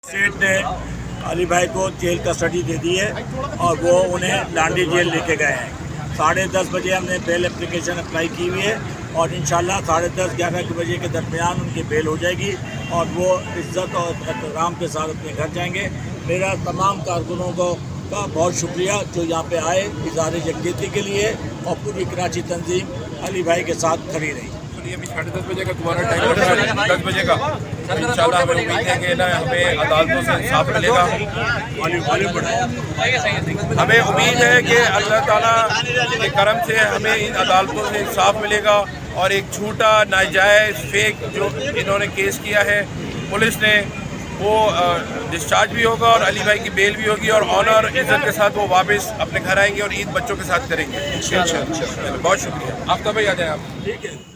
State ने अली भाई को जेल कस्टडी दे दी है और वो उन्हें लांडी जेल लेके गए हैं। 10:30 बजे हमने बेल एप्लीकेशन अप्लाई की हुई है और इंशाल्लाह 10:30-11 बजे के दरमियान उनकी बेल हो जाएगी और वो इज्जत और एहतराम के साथ अपने घर जाएंगे। मेरा तमाम कारकुनों को का बहुत शुक्रिया जो यहाँ पे आए इज़हार यकजहती के लिए और पूरी कराची तंजीम अली भाई के साथ खड़ी रही। अभी 10:30 बजे का दोबारा टाइम रखा है 10 बजे का, इंशाल्लाह हमें उम्मीद है कि ना हमें अदालतों से इंसाफ मिलेगा। हमें उम्मीद है कि अल्लाह ताला के करम से हमें इन अदालतों से इंसाफ मिलेगा और एक झूठा नाजायज़ फेक जो इन्होंने केस किया है पुलिस ने वो डिस्चार्ज भी होगा और अली भाई की बेल भी होगी और ऑनर इज्जत के साथ वो वापस अपने घर आएंगे और ईद बच्चों के साथ करेंगे। बहुत शुक्रिया। आफ्ताब भाई आ जाए आप। ठीक है।